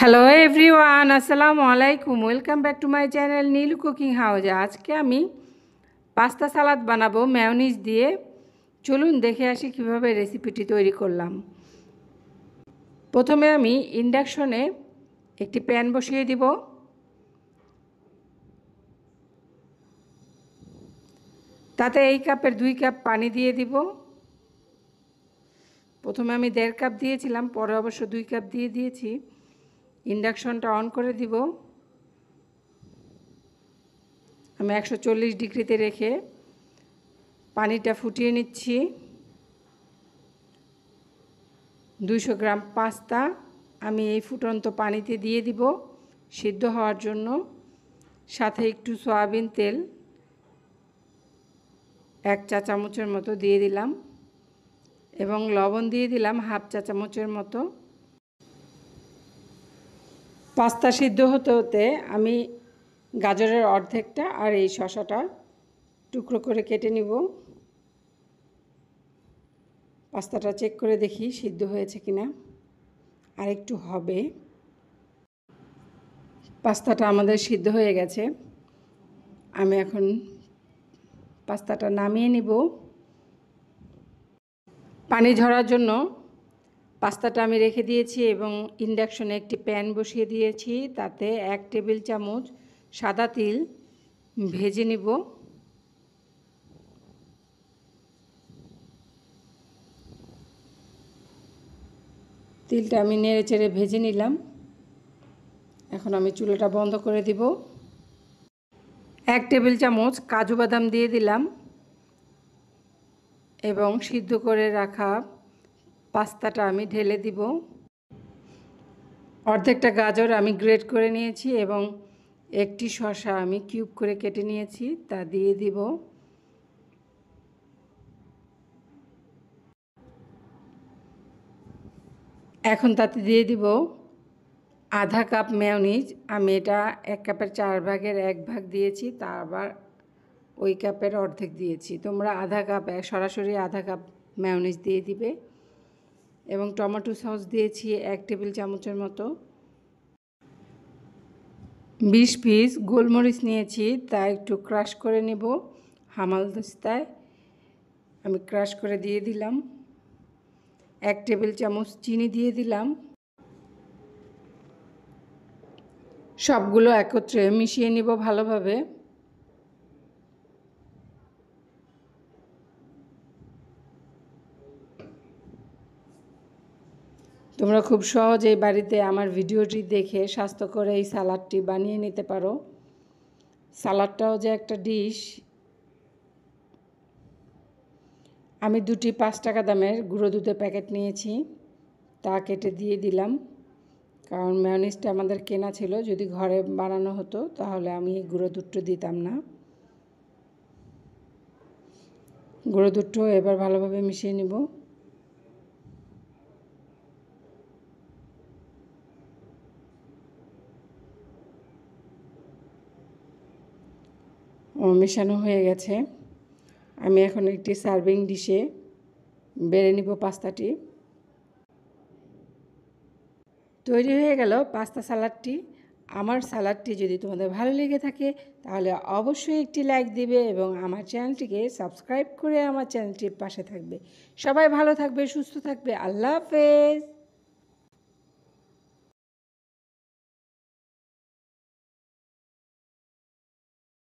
Hello everyone, আসসালামু আলাইকুম। Welcome back to my channel Nilu cooking house. আজকে আমি পাস্তা সালাদ বানাবো মেয়োনিজ দিয়ে। চলুন দেখে আসি কিভাবে রেসিপিটি তৈরি করলাম। প্রথমে আমি ইন্ডাকশনে একটি প্যান বসিয়ে দিব। তাতে এই কাপের 2 কাপ পানি দিয়ে দিব। প্রথমে আমি 1.5 কাপ দিয়েছিলাম, পরে অবশ্য 2 কাপ দিয়ে দিয়েছি। ইন্ডাকশনটা অন করে দিব। আমি 140 ডিগ্রিতে রেখে পানিটা ফুটিয়ে নিচ্ছি। 200 গ্রাম পাস্তা আমি এই ফুটন্ত পানিতে দিয়ে দিব সিদ্ধ হওয়ার জন্য। সাথে একটু সয়াবিন তেল 1 চা চামচের মতো দিয়ে দিলাম এবং লবণ দিয়ে দিলাম 1/2 চা চামচের মতো। পাস্তা সিদ্ধ হতে হতে আমি গাজরের অর্ধেকটা আর এই শসাটা টুকরো করে কেটে নিব। পাস্তাটা চেক করে দেখি সিদ্ধ হয়েছে কিনা, আর একটু হবে। পাস্তাটা আমাদের সিদ্ধ হয়ে গেছে। আমি এখন পাস্তাটা নামিয়ে নিব। পানি ঝরার জন্য পাস্তাটা আমি রেখে দিয়েছি এবং ইন্ডাকশনে একটি প্যান বসিয়ে দিয়েছি। তাতে 1 টেবিল চামচ সাদা তিল ভেজে নিব। তিলটা আমি নেড়ে চেড়ে ভেজে নিলাম। এখন আমি চুলাটা বন্ধ করে দিব। 1 টেবিল চামচ কাজু বাদাম দিয়ে দিলাম এবং সিদ্ধ করে রাখা পাস্তাটা আমি ঢেলে দিব। অর্ধেকটা গাজর আমি গ্রেট করে নিয়েছি এবং একটি শসা আমি কিউব করে কেটে নিয়েছি, তা দিয়ে দিব। এখন তাতে দিয়ে দিব আধা কাপ মেয়োনিজ। আমি এটা 1 কাপের 4 ভাগের 1 ভাগ দিয়েছি, তা আবার ওই কাপের অর্ধেক দিয়েছি। তোমরা আধা কাপ সরাসরি আধা কাপ মেয়োনিজ দিয়ে দিবে। এবং টমেটো সস দিয়েছি 1 টেবিল চামচের মতো। 20 পিস গোলমরিচ নিয়েছি, তা একটু ক্রাশ করে নেব হামালদিস্তায়। আমি ক্রাশ করে দিয়ে দিলাম। 1 টেবিল চামচ চিনি দিয়ে দিলাম। সবগুলো একত্রে মিশিয়ে নিব ভালোভাবে। তোমরা খুব সহজেই বাড়িতে আমার ভিডিওটি দেখে স্বাস্থ্যকর এই সালাডটি বানিয়ে নিতে পারো। সালাডটাও যে একটা ডিশ। আমি 2টি 5 টাকা দামের গুঁড়ো দুধের প্যাকেট নিয়েছি, তা কেটে দিয়ে দিলাম। কারণ মেয়োনিজটা আমাদের কেনা ছিল, যদি ঘরে বানানো হতো তাহলে আমি গুঁড়ো দুধটা দিতাম না। গুঁড়ো দুধটাও এবার ভালোভাবে মিশিয়ে নিব। মেশানো হয়ে গেছে। আমি এখন একটি সার্ভিং ডিশে বেড়ে নিব পাস্তাটি। তৈরি হয়ে গেল পাস্তা সালাডটি। আমার সালাডটি যদি তোমাদের ভালো লেগে থাকে তাহলে অবশ্যই একটি লাইক দিবে এবং আমার চ্যানেলটিকে সাবস্ক্রাইব করে আমার চ্যানেলটির পাশে থাকবে। সবাই ভালো থাকবে, সুস্থ থাকবে। আল্লাহ হাফেজ।